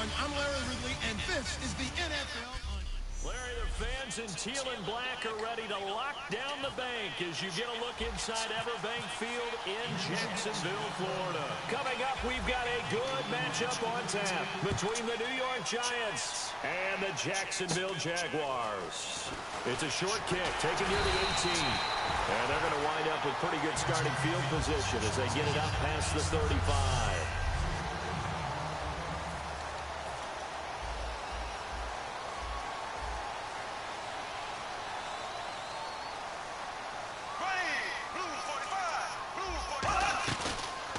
everyone. I'm Larry Ridley, and this is the NFL on... Larry, the fans in teal and black are ready to lock down the bank as you get a look inside Everbank Field in Jacksonville, Florida. Coming up, we've got a good matchup on tap between the New York Giants and the Jacksonville Jaguars. It's a short kick taken near the 18. And they're going to wind up with pretty good starting field position as they get it up past the 35.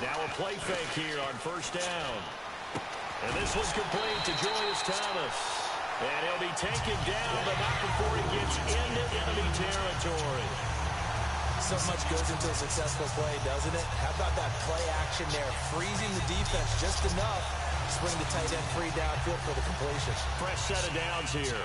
Now a play fake here on first down. And this one's complete to Julius Thomas. And he'll be taken down, but not before he gets into enemy territory. So much goes into a successful play, doesn't it? How about that play action there? Freezing the defense just enough to bring the tight end free downfield for the completion. Fresh set of downs here.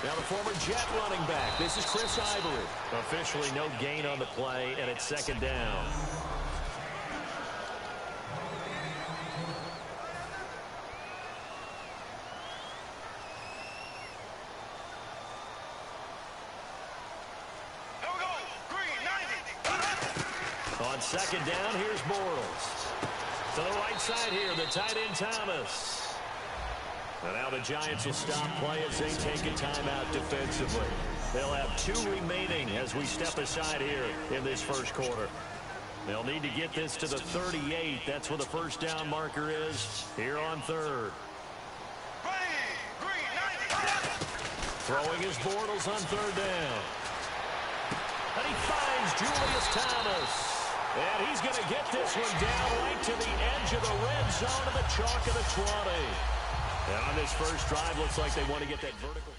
Now the former Jet running back. This is Chris Ivory. Officially no gain on the play, and it's second down. On second down, here's Bortles. To the right side here, the tight end Thomas. And now the Giants will stop play as they take a timeout defensively. They'll have 2 remaining as we step aside here in this first quarter. They'll need to get this to the 38. That's where the first down marker is here on third. Throwing his Bortles on third down. And he finds Julius Thomas. And he's going to get this one down right to the edge of the red zone of the chalk of the 20. And on this first drive, looks like they want to get that vertical.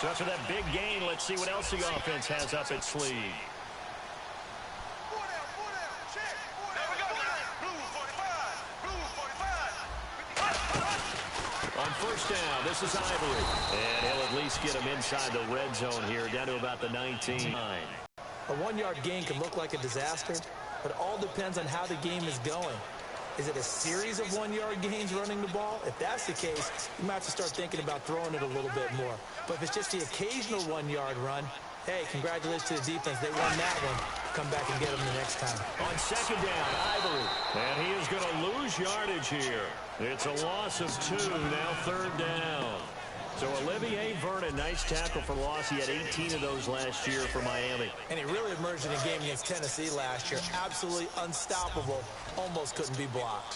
So after that big gain, let's see what else the offense has up its sleeve. On first down, this is Ivory. And he'll at least get him inside the red zone here, down to about the 19. A 1-yard gain can look like a disaster, but it all depends on how the game is going. Is it a series of 1-yard gains running the ball? If that's the case, you might have to start thinking about throwing it a little bit more. But if it's just the occasional 1-yard run, hey, congratulations to the defense. They won that one. Come back and get them the next time. On second down, Ivory. And he is going to lose yardage here. It's a loss of 2, now third down. So Olivier Vernon, nice tackle for loss. He had 18 of those last year for Miami. And he really emerged in a game against Tennessee last year. Absolutely unstoppable. Almost couldn't be blocked.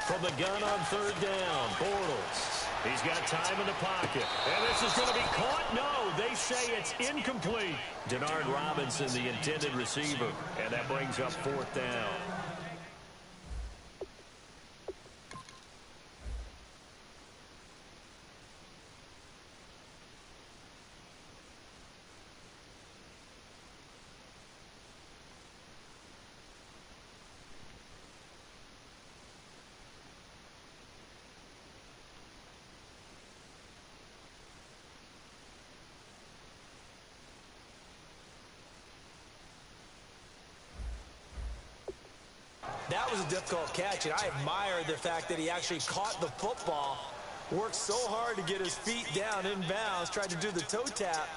From the gun on third down, Bortles. He's got time in the pocket. And this is going to be caught. No, they say it's incomplete. Denard Robinson, the intended receiver. And that brings up fourth down. That was a difficult catch, and I admire the fact that he actually caught the football, worked so hard to get his feet down in bounds, tried to do the toe tap.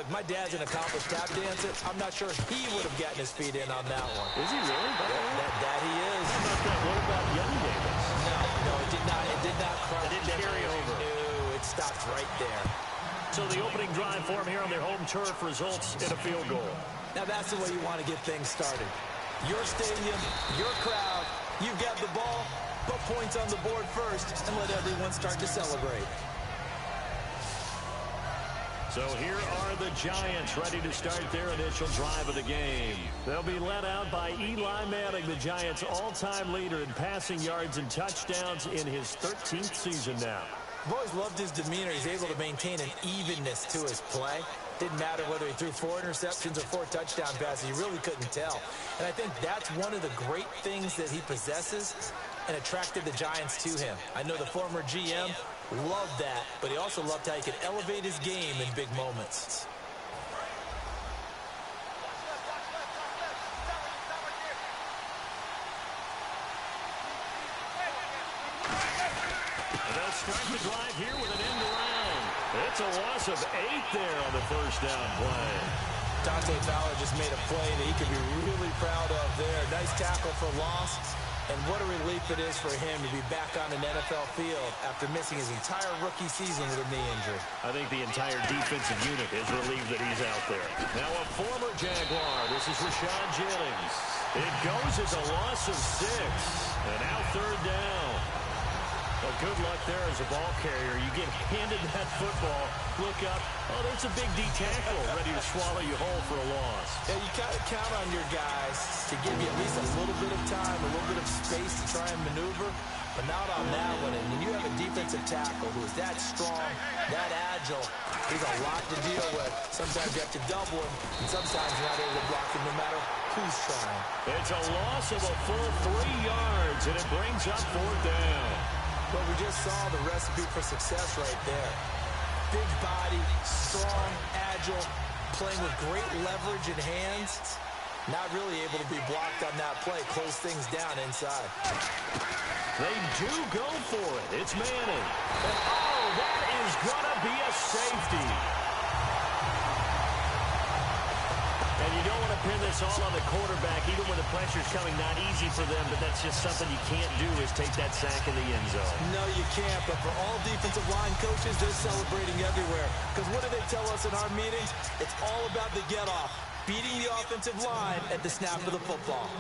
My dad's an accomplished tap dancer. I'm not sure he would have gotten his feet in on that one. Is he really? That he is. What about Young Davis? No, it did not. It did not cross. It didn't carry over. No, it stopped right there. So the opening drive for him here on their home turf results in a field goal. Now that's the way you want to get things started. Your stadium, your crowd, you've got the ball, put points on the board first, and let everyone start to celebrate. So here are the Giants ready to start their initial drive of the game. They'll be led out by Eli Manning, the Giants' all-time leader in passing yards and touchdowns in his 13th season now. I've always loved his demeanor. He's able to maintain an evenness to his play. Didn't matter whether he threw 4 interceptions or 4 touchdown passes. You really couldn't tell. And I think that's one of the great things that he possesses and attracted the Giants to him. I know the former GM loved that, but he also loved how he could elevate his game in big moments. They'll start the drive here with an end around. It's a loss of 8 there on the first down play. Dante Fowler just made a play that he could be really proud of there. Nice tackle for loss. And what a relief it is for him to be back on an NFL field after missing his entire rookie season with a knee injury. I think the entire defensive unit is relieved that he's out there. Now a former Jaguar. This is Rashawn Jennings. It goes as a loss of 6. And now third down. Well, good luck there as a ball carrier. You get handed that football, look up, oh, there's a big D tackle ready to swallow you whole for a loss. Yeah, you got to count on your guys to give you at least a little bit of time, a little bit of space to try and maneuver, but not on that one. And when you have a defensive tackle who is that strong, that agile, he's a lot to deal with. Sometimes you have to double him, and sometimes you're not able to block him no matter who's trying. It's a loss of a full 3 yards, and it brings up fourth down. But we just saw the recipe for success right there. Big body, strong, agile, playing with great leverage in hands. Not really able to be blocked on that play. Close things down inside. They do go for it. It's Manning. And oh, that is going to be a safety. And you don't want to pin this all on the quarterback, even when the pressure's coming. Not easy for them, but that's just something you can't do is take that sack in the end zone. No, you can't, but for all defensive line coaches, they're celebrating everywhere. Because what do they tell us in our meetings? It's all about the get-off, beating the offensive line at the snap of the football.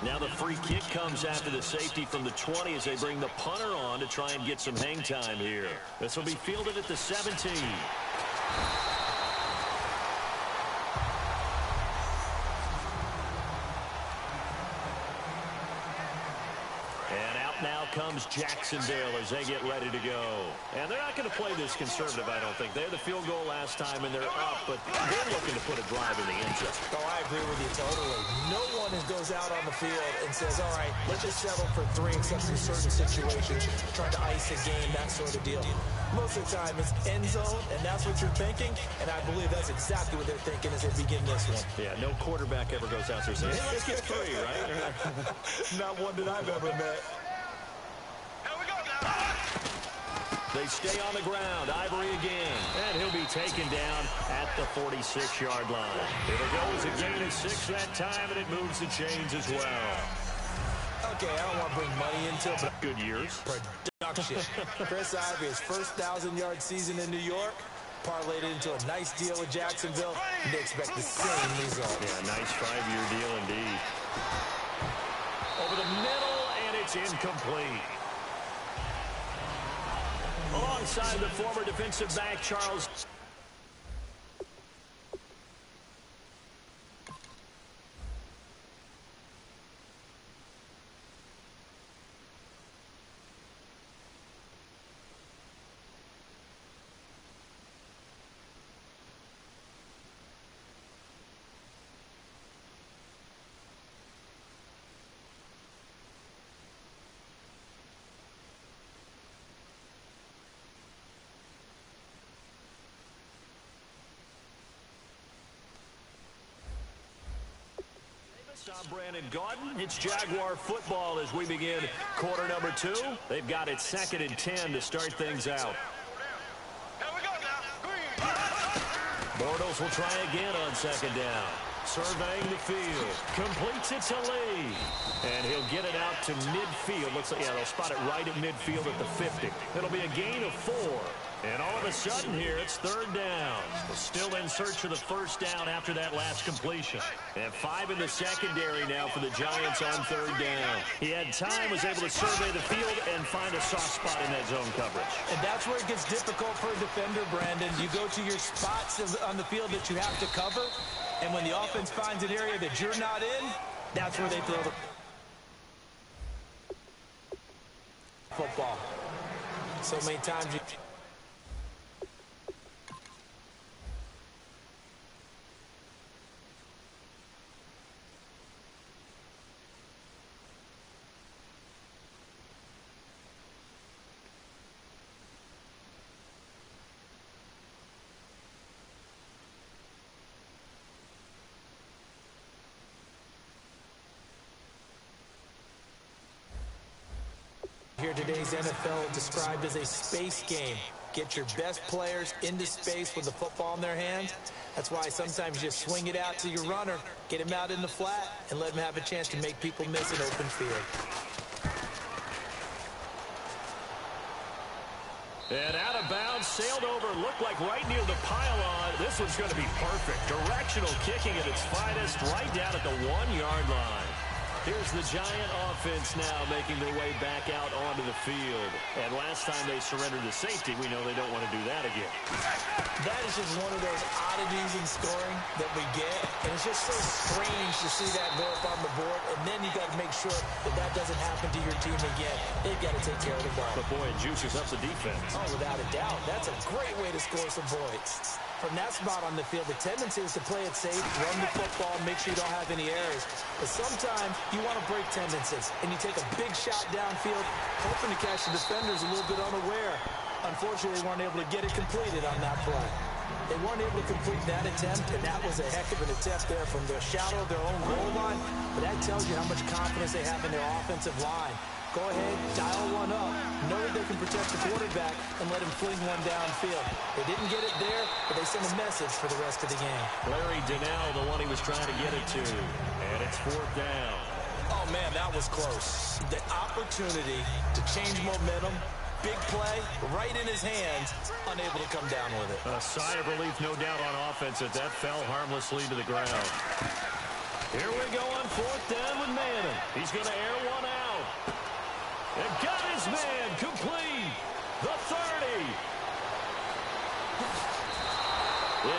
Now the free kick comes after the safety from the 20 as they bring the punter on to try and get some hang time here. This will be fielded at the 17. Now comes Jacksonville as they get ready to go. And they're not going to play this conservative, I don't think. They had the field goal last time, and they're up, but they're looking to put a drive in the end zone. Oh, I agree with you totally. No one goes out on the field and says, all right, let's just settle for 3 except in certain situations, trying to ice a game, that sort of deal. Most of the time, it's end zone, and that's what you're thinking, and I believe that's exactly what they're thinking as they begin this one. Yeah, no quarterback ever goes out there saying, hey, let's get 3, right? Not one that I've ever met. They stay on the ground. Ivory again. And he'll be taken down at the 46-yard line. It'll go as a gain of 6 that time, and it moves the chains as well. Okay, I don't want to bring money into it, but good years. Production. Chris Ivory, his first 1,000-yard season in New York, parlayed it into a nice deal with Jacksonville, and they expect the same result. Yeah, nice 5-year deal indeed. Over the middle, and it's incomplete. Alongside the former defensive back, Charles. I'm Brandon Gaudin. It's Jaguar football as we begin quarter number 2. They've got it 2nd and 10 to start things out. Bortles will try again on 2nd down. Surveying the field. Completes it to Lee. And he'll get it out to midfield. Looks like, yeah, they'll spot it right at midfield at the 50. It'll be a gain of 4. And all of a sudden here, it's third down. Still in search of the first down after that last completion. And 5 in the secondary now for the Giants on third down. He had time, was able to survey the field and find a soft spot in that zone coverage. And that's where it gets difficult for a defender, Brandon. You go to your spots on the field that you have to cover, and when the offense finds an area that you're not in, that's where they throw the football. So many times you... Here today's NFL described as a space game. Get your best players into space with the football in their hands. That's why sometimes you just swing it out to your runner, get him out in the flat, and let him have a chance to make people miss an open field. And out of bounds, sailed over, looked like right near the pylon. This one's going to be perfect. Directional kicking at its finest, right down at the 1-yard line. Here's the Giant offense now making their way back out onto the field. And last time they surrendered to safety, we know they don't want to do that again. That is just one of those oddities in scoring that we get. And it's just so strange to see that go up on the board. And then you got to make sure that that doesn't happen to your team again. They've got to take care of the ball. But boy, it juices up the defense. Oh, without a doubt. That's a great way to score some points. From that spot on the field, the tendency is to play it safe, run the football, and make sure you don't have any errors. But sometimes you want to break tendencies, and you take a big shot downfield, hoping to catch the defenders a little bit unaware. Unfortunately, they weren't able to get it completed on that play. They weren't able to complete that attempt, and that was a heck of an attempt there from the shadow of their own goal line. But that tells you how much confidence they have in their offensive line. Go ahead, dial one up, know that they can protect the quarterback, and let him fling one downfield. They didn't get it there, but they sent a message for the rest of the game. Larry Donnell, the one he was trying to get it to. And it's fourth down. Oh, man, that was close. The opportunity to change momentum, big play, right in his hands, unable to come down with it. A sigh of relief, no doubt, on offense as that fell harmlessly to the ground. Here we go on fourth down with Madden. He's going to air one out. And got his man complete. The 30.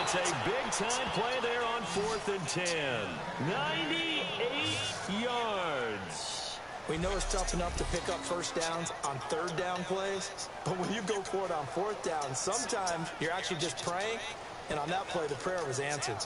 It's a big-time play there on 4th and 10. 98 yards. We know it's tough enough to pick up first downs on third down plays, but when you go for it on fourth down, sometimes you're actually just praying, and on that play, the prayer was answered.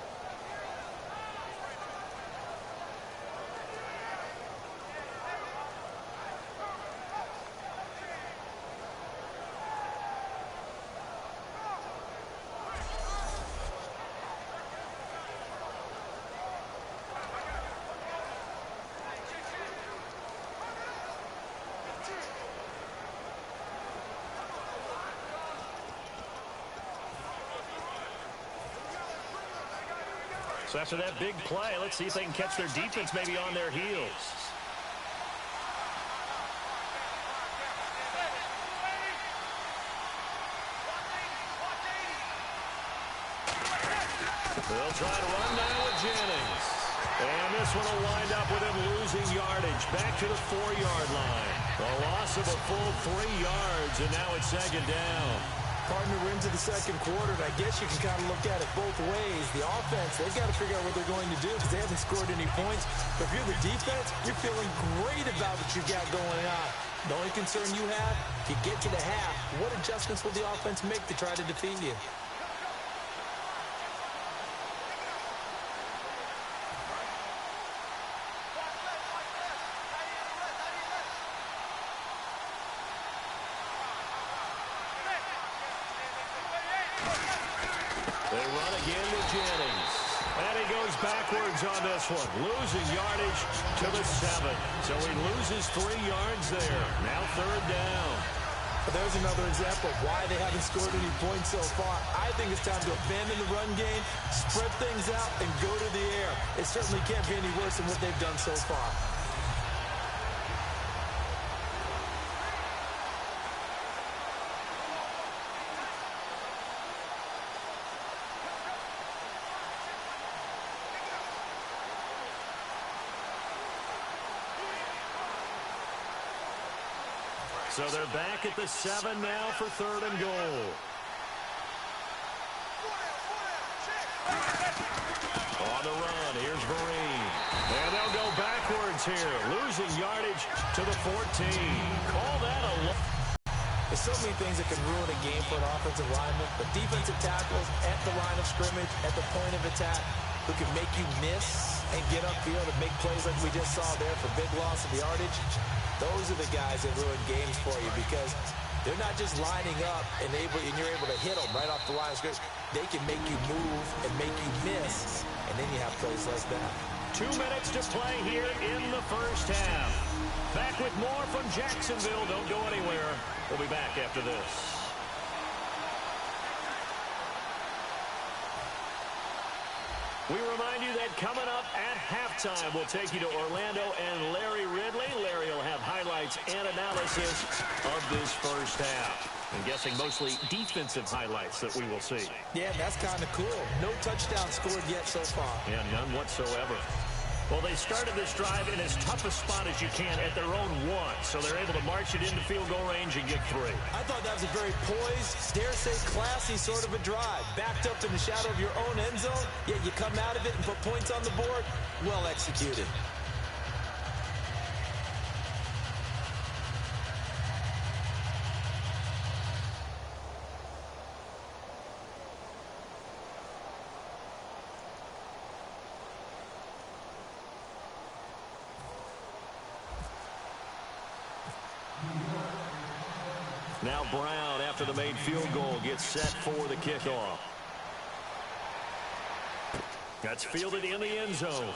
So after that big play, let's see if they can catch their defense maybe on their heels. They'll try to run now with Jennings. And this one will wind up with him losing yardage back to the 4-yard line. A loss of a full 3 yards, and now it's second down. Partner, we're into the second quarter, and I guess you can kind of look at it both ways. The offense, they've got to figure out what they're going to do because they haven't scored any points. But if you're the defense, you're feeling great about what you've got going on. The only concern you have, if you get to the half, what adjustments will the offense make to try to defeat you? They run again to Jennings. And he goes backwards on this one. Losing yardage to the 7. So he loses 3 yards there. Now third down. But there's another example of why they haven't scored any points so far. I think it's time to abandon the run game, spread things out, and go to the air. It certainly can't be any worse than what they've done so far. So they're back at the 7 now for 3rd and goal. On the run, here's Vereen. And they'll go backwards here, losing yardage to the 14. Call that a loss. There's so many things that can ruin a game for an offensive lineman, but defensive tackles at the line of scrimmage, at the point of attack, who can make you miss and get upfield and make plays like we just saw there for big loss of yardage, those are the guys that ruin games for you because they're not just lining up and you're able to hit them right off the line of scrimmage. They can make you move and make you miss, and then you have plays like that. 2 minutes to play here in the first half. Back with more from Jacksonville. Don't go anywhere. We'll be back after this. We remind you that coming up at halftime, we'll take you to Orlando and Larry Ridley. Larry will have highlights and analysis of this first half. I'm guessing mostly defensive highlights that we will see. Yeah, that's kind of cool. No touchdown scored yet so far. Yeah, none whatsoever. Well, they started this drive in as tough a spot as you can at their own 1, so they're able to march it into field goal range and get 3. I thought that was a very poised, dare say classy sort of a drive. Backed up in the shadow of your own end zone, yet you come out of it and put points on the board. Well executed. Now Brown, after the made field goal, gets set for the kickoff. That's fielded in the end zone.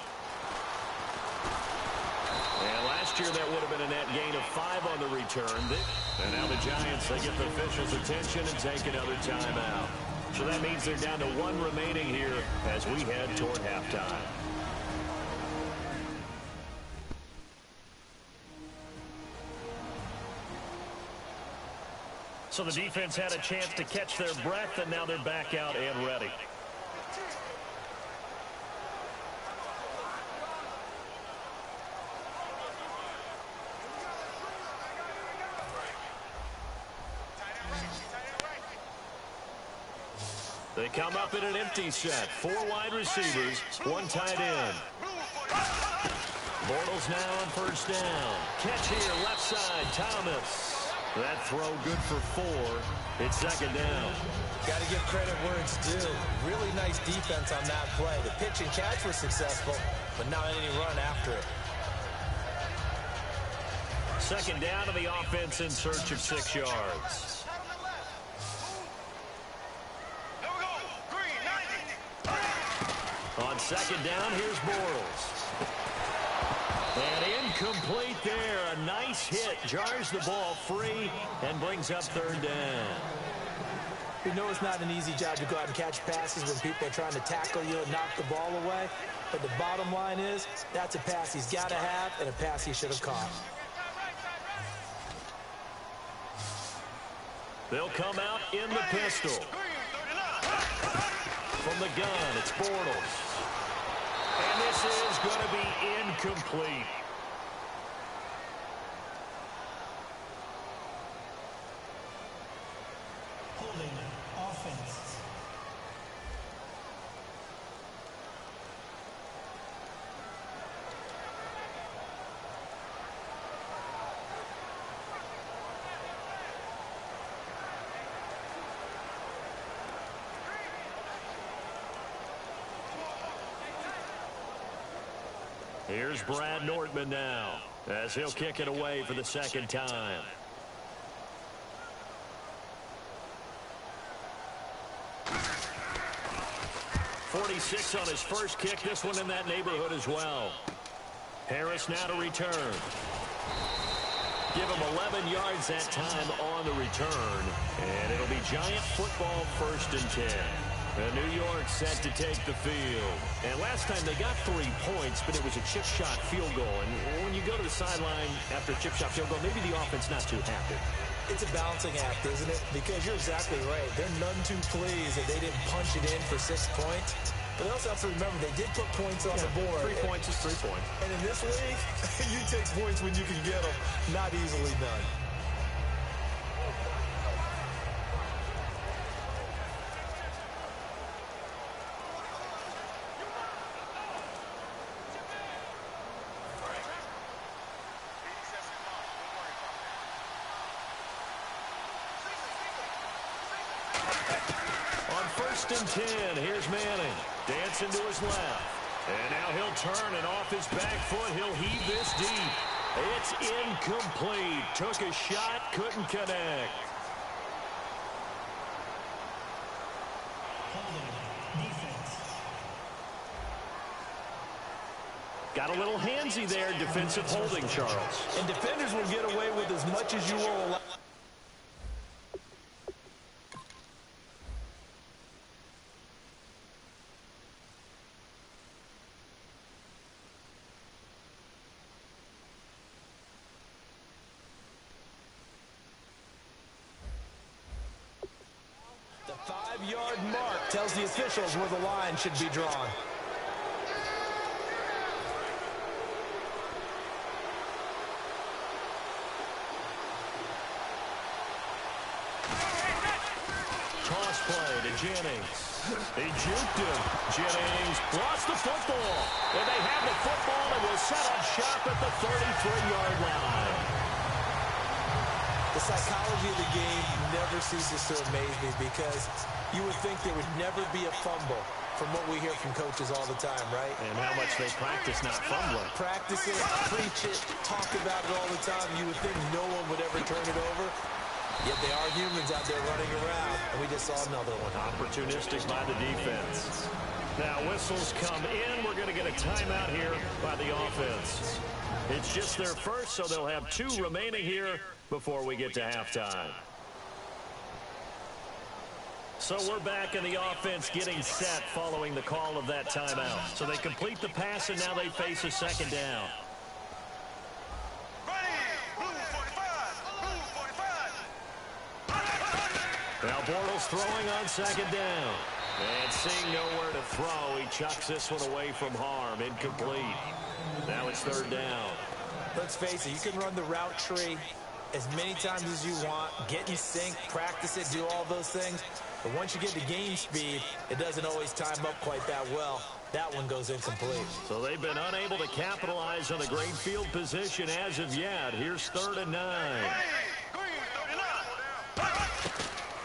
And last year that would have been a net gain of 5 on the return. And now the Giants, they get the officials' attention and take another timeout. So that means they're down to 1 remaining here as we head toward halftime. So the defense had a chance to catch their breath, and now they're back out and ready. They come up in an empty set. 4 wide receivers, 1 tight end. Bortles now on first down. Catch here, left side, Thomas. That throw good for 4. It's second down. Got to give credit where it's due. Really nice defense on that play. The pitch and catch was successful, but not any run after it. Second down to the offense in search of 6 yards. On second down, here's Bortles. And incomplete there. A nice hit. Jars the ball free and brings up third down. You know it's not an easy job to go out and catch passes when people are trying to tackle you and knock the ball away. But the bottom line is, that's a pass he's got to have and a pass he should have caught. They'll come out in the pistol. From the gun, it's Bortles. And this is going to be incomplete. Holding offense. Here's Brad Nortman now, as he'll kick it away for the second time. .46 on his first kick. This one in that neighborhood as well. Harris now to return. Give him 11 yards that time on the return. And it'll be Giant football, 1st and 10. And New York set to take the field. And last time they got 3 points, but it was a chip shot field goal. And when you go to the sideline after a chip shot field goal, maybe the offense not too happy. It's a balancing act, isn't it? Because you're exactly right. They're none too pleased that they didn't punch it in for 6 points. But they also have to remember they did put points on the board. 3 points is 3 points. And in this league, you take points when you can get them. Not easily done. 1st and 10. Here's Manning. Dancing to his left. And now he'll turn, and off his back foot, he'll heave this deep. It's incomplete. Took a shot, couldn't connect. Got a little handsy there, defensive holding, Charles. And defenders will get away with as much as you will allow. The 5-yard mark tells the officials where the line should be drawn. Toss play to Jennings. He juked him. Jennings lost the football. And they have the football and will set up shop at the 33-yard line. The psychology of the game never ceases to amaze me because you would think there would never be a fumble from what we hear from coaches all the time, right? And how much they practice not fumbling. Practice it, preach it, talk about it all the time. You would think no one would ever turn it over. Yet they are humans out there running around, and we just saw another one. Opportunistic by the defense. Now whistles come in. We're going to get a timeout here by the offense. It's just their first, so they'll have 2 remaining here before we get to halftime. So we're back in the offense getting set following the call of that timeout. So they complete the pass, and now they face a 2nd down. Now Bortles throwing on 2nd down. And seeing nowhere to throw, he chucks this one away from harm. Incomplete. Now it's 3rd down. Let's face it, you can run the route tree as many times as you want, get in sync, practice it, do all those things. But once you get to game speed, it doesn't always time up quite that well. That one goes incomplete. So they've been unable to capitalize on the great field position as of yet. Here's 3rd and 9.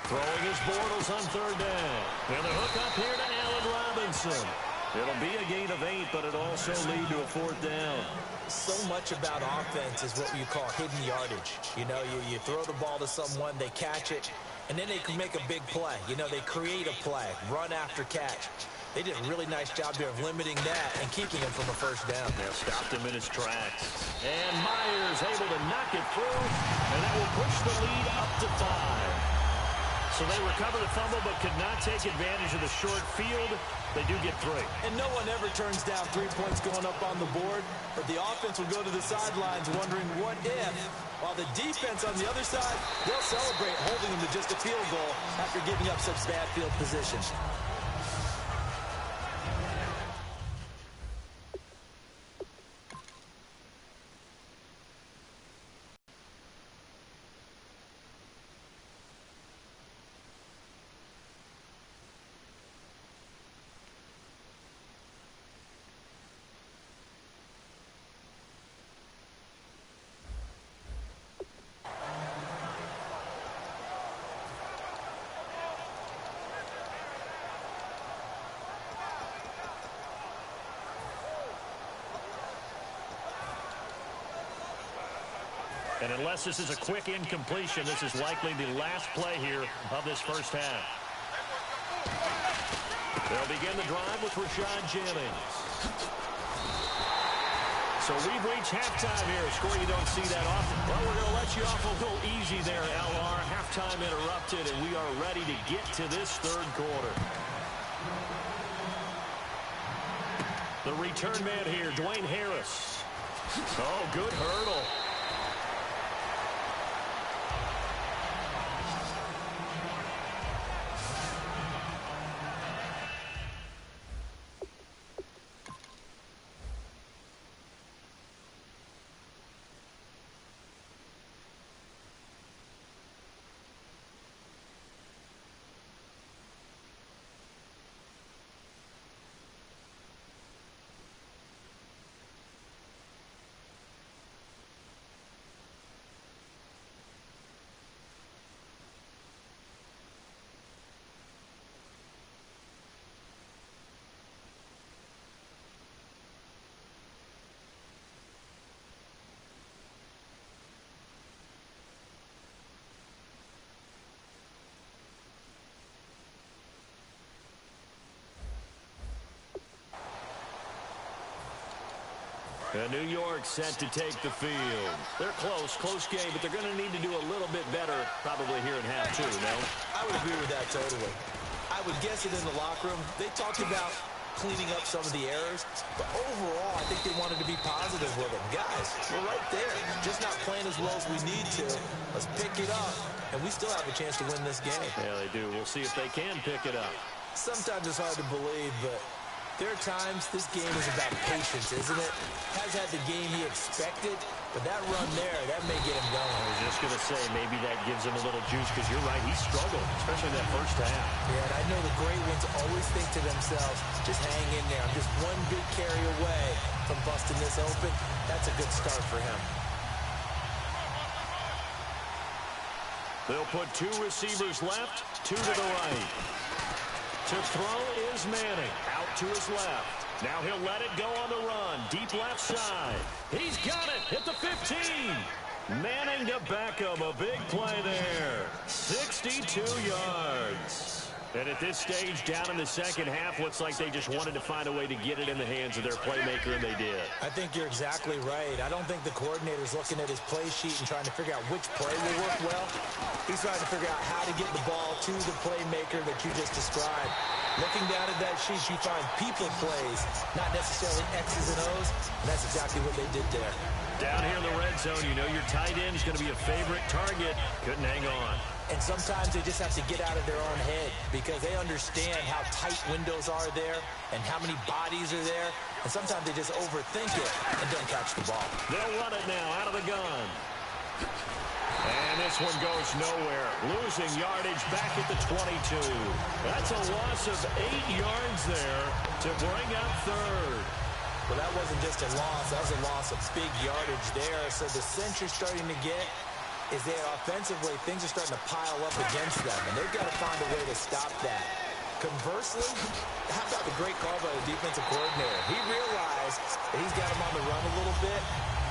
Throwing his Bortles on 3rd down. And the hook up here to Allen Robinson. It'll be a gain of 8, but it'll also lead to a 4th down. So much about offense is what you call hidden yardage. You know, you throw the ball to someone, they catch it, and then they can make a big play. You know, they create a play, run after catch. They did a really nice job there of limiting that and keeping him from a 1st down. Now stopped him in his tracks. And Myers able to knock it through, and that will push the lead up to 5. So they recover the fumble but could not take advantage of the short field. They do get 3. And no one ever turns down 3 points going up on the board, but the offense will go to the sidelines wondering what if, while the defense on the other side, they'll celebrate holding them to just a field goal after giving up such bad field position. And unless this is a quick incompletion, this is likely the last play here of this 1st half. They'll begin the drive with Rashad Jennings. So we've reached halftime here. A score you don't see that often. Well, we're going to let you off a little easy there, LR. Halftime interrupted, and we are ready to get to this 3rd quarter. The return man here, Dwayne Harris. Oh, good hurdle. And New York set to take the field. They're close game, but they're going to need to do a little bit better probably here in half two, no? I would agree with that totally. I would guess it in the locker room. They talked about cleaning up some of the errors, but overall, I think they wanted to be positive with them. Guys, we're right there, just not playing as well as we need to. Let's pick it up, and we still have a chance to win this game. Yeah, they do. We'll see if they can pick it up. Sometimes it's hard to believe, but there are times this game is about patience, isn't it? Has had the game he expected, but that run there, that may get him going. I was just going to say, maybe that gives him a little juice, because you're right, he struggled, especially that first half. Yeah, and I know the great ones always think to themselves, just hang in there. I'm just one big carry away from busting this open. That's a good start for him. They'll put two receivers left, two to the right. To throw is Manning, out to his left. Now he'll let it go on the run, deep left side. He's got it at the 15. Manning to Beckham, a big play there. 62 yards. And at this stage, down in the second half, looks like they just wanted to find a way to get it in the hands of their playmaker, and they did. I think you're exactly right. I don't think the coordinator's looking at his play sheet and trying to figure out which play will work well. He's trying to figure out how to get the ball to the playmaker that you just described. Looking down at that sheet, you find people plays, not necessarily X's and O's, and that's exactly what they did there. Down here in the red zone, you know your tight end is going to be a favorite target. Couldn't hang on. And sometimes they just have to get out of their own head because they understand how tight windows are there and how many bodies are there. And sometimes they just overthink it and don't catch the ball. They'll run it now out of the gun. And this one goes nowhere. Losing yardage back at the 22. That's a loss of 8 yards there to bring up third. Well, that wasn't just a loss. That was a loss of big yardage there. So the sense you're starting to get is that offensively, things are starting to pile up against them, and they've got to find a way to stop that. Conversely, how about the great call by the defensive coordinator? He realized that he's got him on the run a little bit.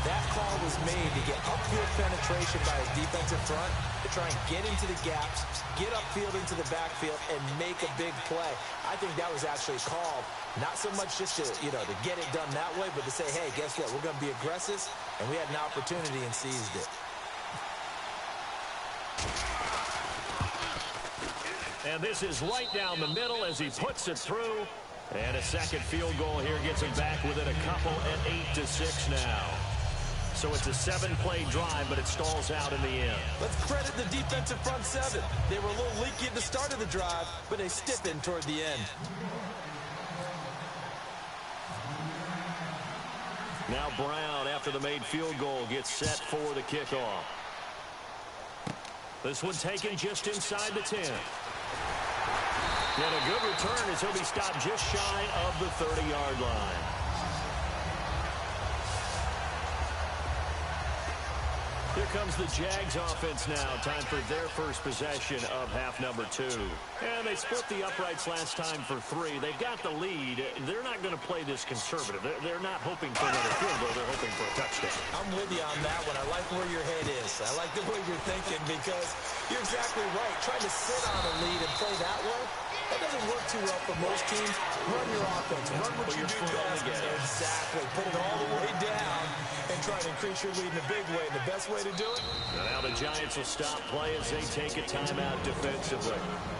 That call was made to get upfield penetration by his defensive front to try and get into the gaps, get upfield into the backfield, and make a big play. I think that was actually called, not so much just to, to get it done that way, but to say, hey, guess what? We're going to be aggressive, and we had an opportunity and seized it. And this is right down the middle as he puts it through. And a second field goal here gets him back within a couple at 8-6 now. So it's a 7-play drive, but it stalls out in the end. Let's credit the defensive front seven. They were a little leaky at the start of the drive, but they stiffened toward the end. Now Brown, after the made field goal, gets set for the kickoff. This one taken just inside the 10. And a good return as he'll be stopped just shy of the 30-yard line. Here comes the Jags offense now. Time for their first possession of half number 2. And they split the uprights last time for 3. They've got the lead. They're not going to play this conservative. They're not hoping for another field goal. They're hoping for a touchdown. I'm with you on that one. I like where your head is. I like the way you're thinking because you're exactly right. Trying to sit on a lead and play that way, that doesn't work too well for most teams. Run your offense. Run what you do best. Exactly. Put it all the way down and try to increase your lead in a big way. The best way to do it? Now the Giants will stop play as they take a timeout defensively.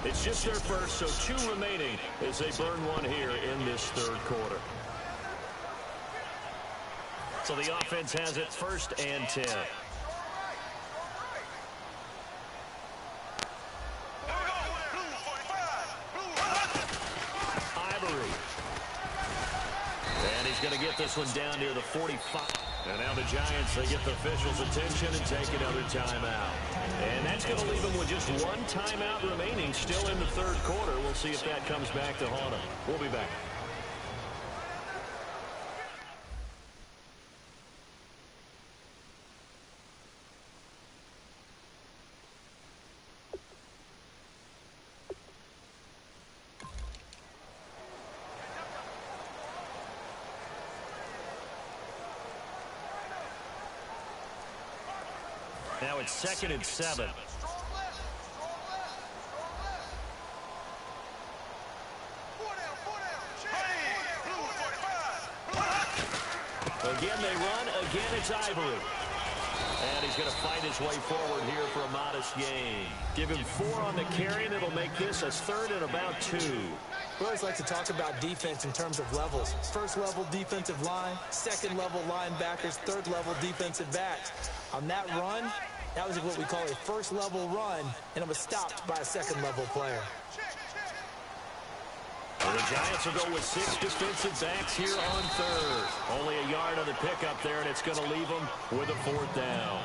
It's just their first, so 2 remaining as they burn one here in this third quarter. So the offense has it 1st and 10. Going to get this one down near the 45. And now the Giants, they get the officials' attention and take another timeout. And that's going to leave them with just 1 timeout remaining still in the third quarter. We'll see if that comes back to haunt them. We'll be back. Now it's 2nd and 7. Again, they run. Again, it's Ivory. And he's going to fight his way forward here for a modest gain. Give him 4 on the carry, and it'll make this a 3rd and about 2. We always like to talk about defense in terms of levels. First level defensive line, second level linebackers, third level defensive backs. On that run, that was what we call a first level run, and it was stopped by a second level player. Well, the Giants will go with 6 defensive backs here on 3rd. Only a yard on the pickup there, and it's going to leave them with a 4th down.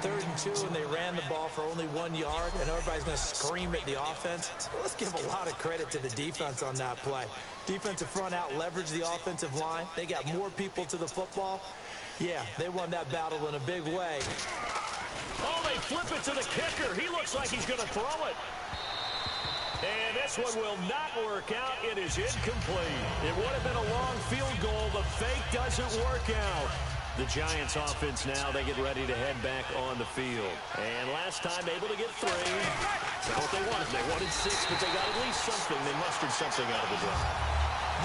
3rd and 2, and they ran the ball for only 1 yard, and everybody's going to scream at the offense. Let's give a lot of credit to the defense on that play. Defensive front out leveraged the offensive line. They got more people to the football. Yeah, they won that battle in a big way. Oh, they flip it to the kicker. He looks like he's going to throw it. And this one will not work out. It is incomplete. It would have been a long field goal. The fake doesn't work out. The Giants offense now, they get ready to head back on the field. And last time able to get 3. That's what they wanted. They wanted 6, but they got at least something. They mustered something out of the drive.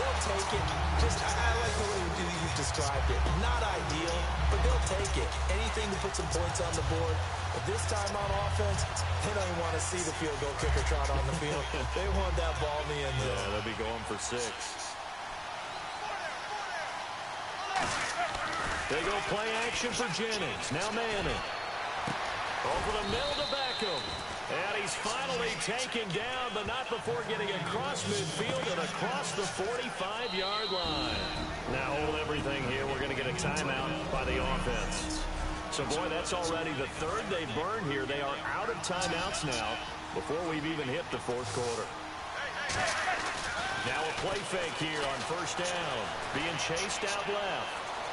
They'll take it. I like the way you've described it. Not ideal, but they'll take it. Anything to put some points on the board. But this time on offense, they don't even want to see the field goal kicker trot on the field. They want that ball in the end zone. Yeah, they'll be going for 6. They go play action for Jennings. Now Manning. Over the middle to Beckham. And he's finally taken down, but not before getting across midfield and across the 45-yard line. Now hold everything here. We're going to get a timeout by the offense. So, boy, that's already the 3rd they've burned here. They are out of timeouts now before we've even hit the 4th quarter. Now a play fake here on 1st down. Being chased out left.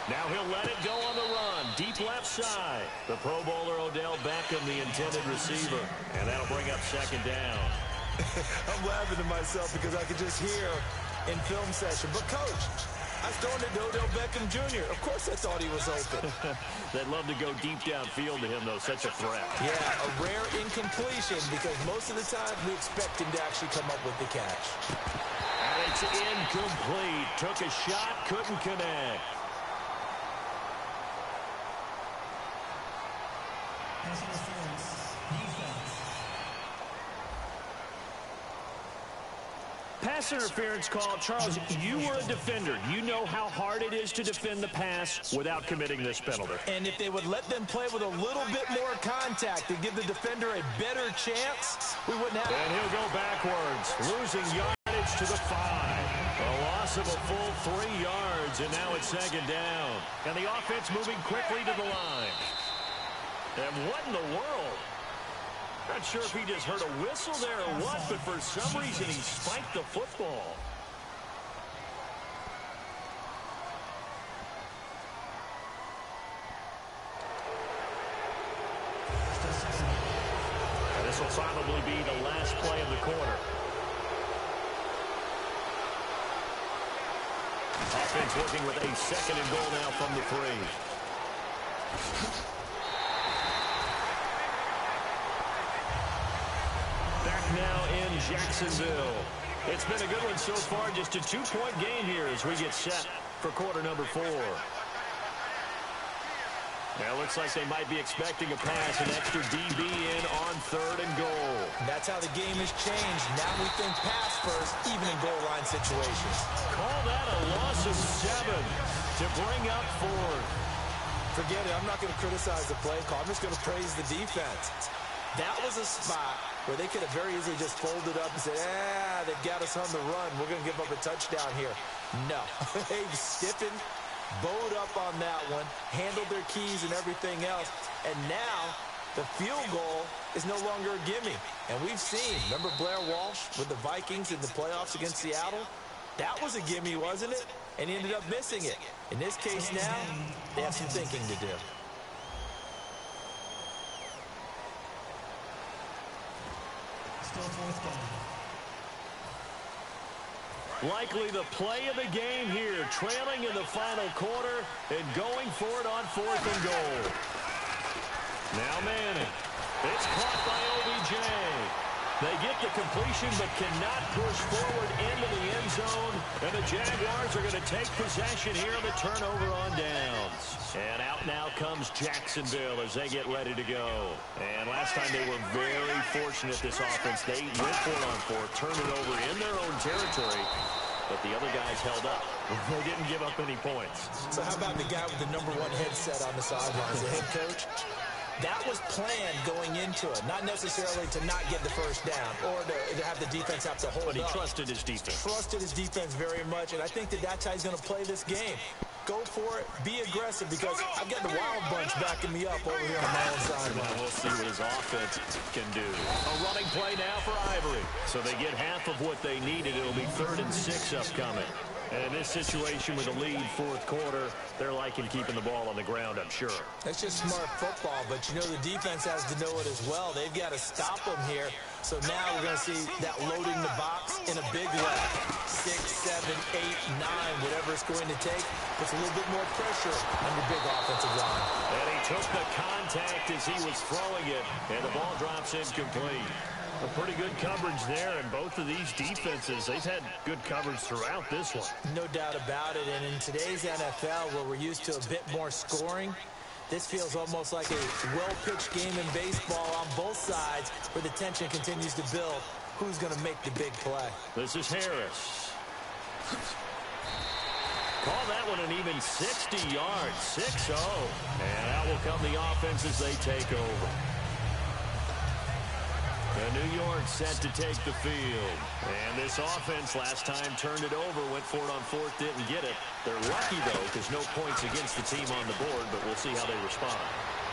Now he'll let it go on the run. Deep left side. The Pro Bowler Odell Beckham, the intended receiver. And that'll bring up 2nd down. I'm laughing to myself because I could just hear in film session. But, Coach, I was throwing it to Odell Beckham Jr. Of course I thought he was open. They'd love to go deep downfield to him, though. Such a threat. Yeah, a rare incompletion because most of the time we expect him to actually come up with the catch. And it's incomplete. Took a shot, couldn't connect. Pass interference call. Charles, you were a defender. You know how hard it is to defend the pass without committing this penalty. And if they would let them play with a little bit more contact and give the defender a better chance, we wouldn't have... And he'll go backwards, losing yardage to the 5. A loss of a full 3 yards, and now it's 2nd down. And the offense moving quickly to the line. And what in the world? Not sure if he just heard a whistle there or what, but for some reason he spiked the football. And this will probably be the last play of the quarter. Offense working with a 2nd and goal now from the 3. Now in Jacksonville. It's been a good one so far. Just a 2-point game here as we get set for quarter number 4. Now it looks like they might be expecting a pass, an extra DB in on 3rd and goal. That's how the game has changed. Now we think pass first, even in goal line situations. Call that a loss of 7 to bring up 4th. Forget it. I'm not going to criticize the play call. I'm just going to praise the defense. That was a spot where they could have very easily just folded up and said, they've got us on the run. We're going to give up a touchdown here. No. They stiffened, bowed up on that one, handled their keys and everything else. And now the field goal is no longer a gimme. And we've seen, remember Blair Walsh with the Vikings in the playoffs against Seattle? That was a gimme, wasn't it? And he ended up missing it. In this case now, they have some thinking to do. Likely the play of the game here, trailing in the final quarter and going for it on 4th and goal. Now Manning. It's caught by OBJ. They get the completion but cannot push forward into the end zone. And the Jaguars are going to take possession here on the turnover on downs. And out now comes Jacksonville as they get ready to go. And last time they were very fortunate, this offense. They went for it on fourth, turned it over in their own territory. But the other guys held up. They didn't give up any points. So how about the guy with the #1 headset on the sidelines, the head coach? That was planned going into it, not necessarily to not get the first down or to have the defense have to hold up. But he trusted his defense. Trusted his defense very much, and I think that's how he's going to play this game. Go for it, be aggressive, because I've got the wild bunch backing me up over here on my own sideline. We'll see what his offense can do. A running play now for Ivory. So they get half of what they needed. It'll be 3rd and 6 upcoming. And in this situation with a lead fourth quarter, they're liking keeping the ball on the ground, I'm sure. That's just smart football, but you know the defense has to know it as well. They've got to stop them here. So now we're going to see that loading the box in a big way. 6, 7, 8, 9, whatever it's going to take, puts a little bit more pressure on your big offensive line. And he took the contact as he was throwing it, and the ball drops incomplete. A pretty good coverage there, and both of these defenses, they've had good coverage throughout this one. No doubt about it, and in today's NFL, where we're used to a bit more scoring, this feels almost like a well-pitched game in baseball on both sides, where the tension continues to build. Who's going to make the big play? This is Harris. Call that one an even 60 yards, 6-0. And out will come the offense as they take over. New York set to take the field. And this offense last time turned it over, went for it on fourth, didn't get it. They're lucky, though, because no points against the team on the board, but we'll see how they respond.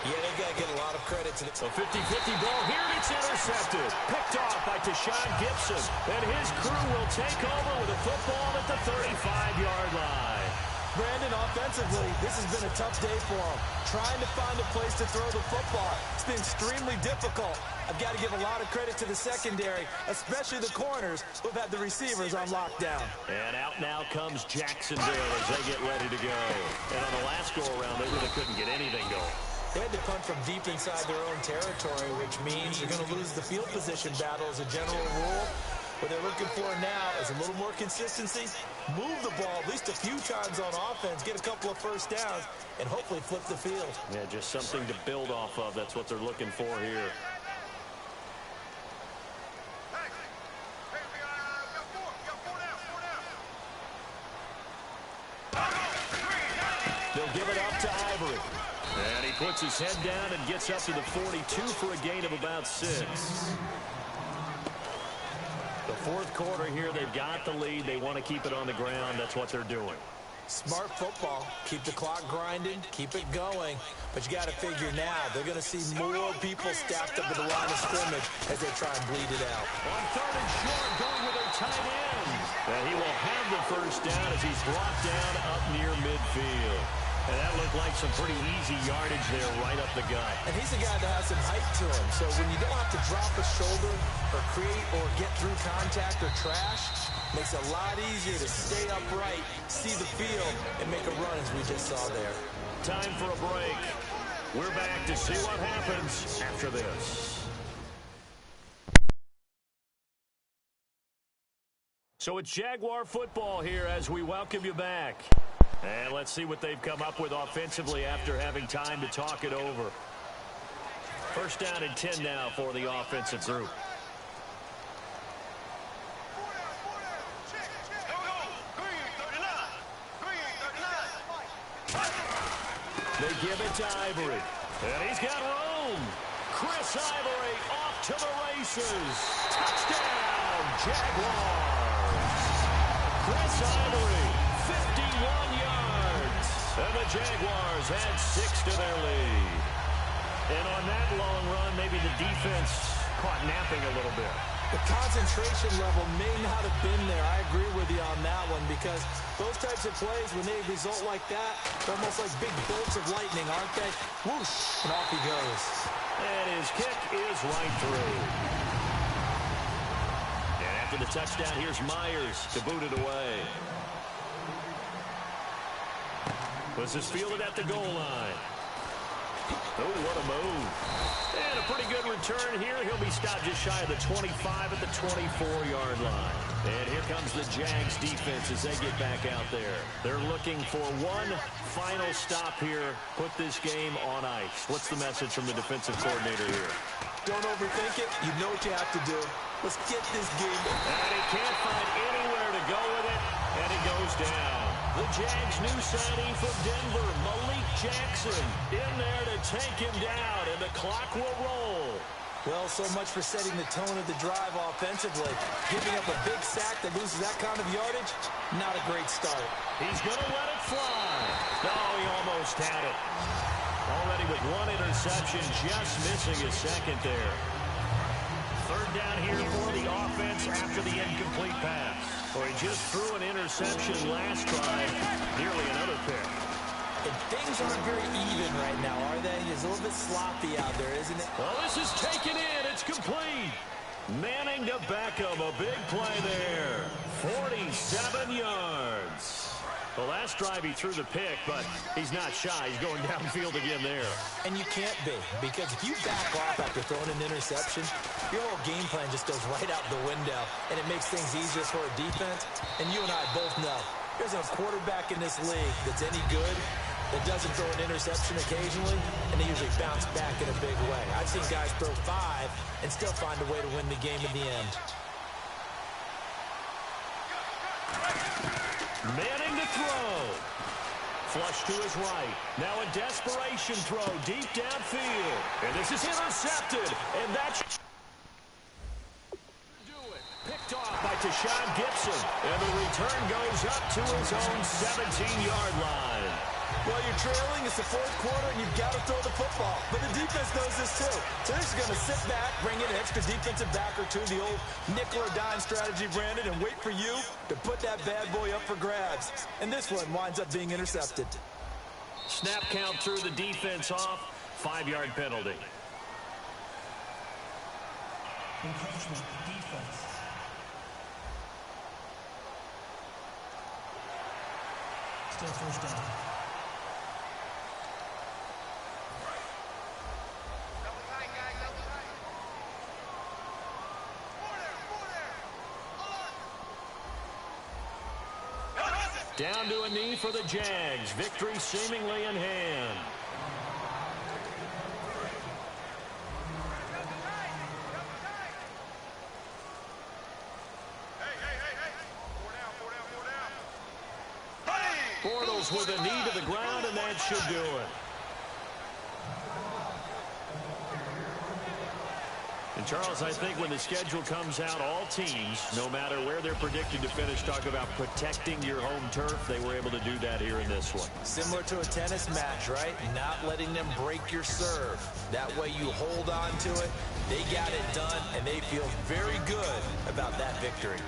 Yeah, they've got to get a lot of credit to the... A 50-50 ball here, and it's intercepted. Picked off by Deshaun Gibson. And his crew will take over with a football at the 35-yard line. Brandon, offensively, this has been a tough day for him. Trying to find a place to throw the football. It's been extremely difficult. I've got to give a lot of credit to the secondary, especially the corners who've had the receivers on lockdown. And out now comes Jacksonville as they get ready to go. And on the last go-around, they really couldn't get anything going. They had to punt from deep inside their own territory, which means you're going to lose the field position battle as a general rule. What they're looking for now is a little more consistency, move the ball at least a few times on offense, get a couple of first downs, and hopefully flip the field. Yeah, just something to build off of. That's what they're looking for here. They'll give it up to Ivory. And he puts his head down and gets up to the 42 for a gain of about 6. The fourth quarter here, they've got the lead. They want to keep it on the ground. That's what they're doing. Smart football. Keep the clock grinding. Keep it going. But you got to figure now, they're going to see more people stacked up at the line of scrimmage as they try and bleed it out. On 3rd and short, going with a tight end. And he will have the first down as he's brought down up near midfield. And that looked like some pretty easy yardage there right up the gut. And he's a guy that has some height to him. So when you don't have to drop a shoulder or create or get through contact or trash, makes it a lot easier to stay upright, see the field, and make a run as we just saw there. Time for a break. We're back to see what happens after this. So it's Jaguar football here as we welcome you back. And let's see what they've come up with offensively after having time to talk it over. First down and 10 now for the offensive group. They give it to Ivory. And he's got room. Chris Ivory off to the races. Touchdown, Jaguars. Chris Ivory, 51 yards. And the Jaguars add 6 to their lead. And on that long run, maybe the defense caught napping a little bit. The concentration level may not have been there. I agree with you on that one because those types of plays, when they result like that, they're almost like big bolts of lightning, aren't they? Whoosh, and off he goes. And his kick is right through. And after the touchdown, here's Myers to boot it away. This is fielded at the goal line. Oh, what a move. And a pretty good return here. He'll be stopped just shy of the 25 at the 24-yard line. And here comes the Jags defense as they get back out there. They're looking for one final stop here. Put this game on ice. What's the message from the defensive coordinator here? Don't overthink it. You know what you have to do. Let's get this game. And he can't find anywhere to go with it. And it goes down. The Jags' new signing from Denver, Malik Jackson, in there to take him down, and the clock will roll. Well, so much for setting the tone of the drive offensively. Giving up a big sack that loses that kind of yardage, not a great start. He's going to let it fly. No, he almost had it. Already with one interception, just missing his second there. Third down here for the offense after the incomplete pass. Well, he just threw an interception last drive, nearly another pick. And things aren't very even right now, are they? It's a little bit sloppy out there, isn't it? Well, this is taken in. It's complete. Manning to Beckham. A big play there. 47 yards. The last drive he threw the pick, but he's not shy. He's going downfield again there. And you can't be, because if you back off after throwing an interception, your whole game plan just goes right out the window, and it makes things easier for a defense. And you and I both know there's a quarterback in this league that's any good that doesn't throw an interception occasionally, and they usually bounce back in a big way. I've seen guys throw 5 and still find a way to win the game in the end. Manning to throw. Flush to his right. Now a desperation throw deep downfield. And this is intercepted. And that's picked off by Tashawn Gibson. And the return goes up to his own 17-yard line. Well, you're trailing. It's the fourth quarter, and you've got to throw the football. But the defense knows this, too. So they're just going to sit back, bring in an extra defensive back or two, the old nickel or dime strategy, Brandon, and wait for you to put that bad boy up for grabs. And this one winds up being intercepted. Snap count threw the defense off. 5-yard penalty. Encroachment defense. Still first down. Down to a knee for the Jags. Victory seemingly in hand. Bortles with a knee to the ground, and that should do it. And, Charles, I think when the schedule comes out, all teams, no matter where they're predicted to finish, talk about protecting your home turf. They were able to do that here in this one. Similar to a tennis match, right? Not letting them break your serve. That way you hold on to it. They got it done, and they feel very good about that victory.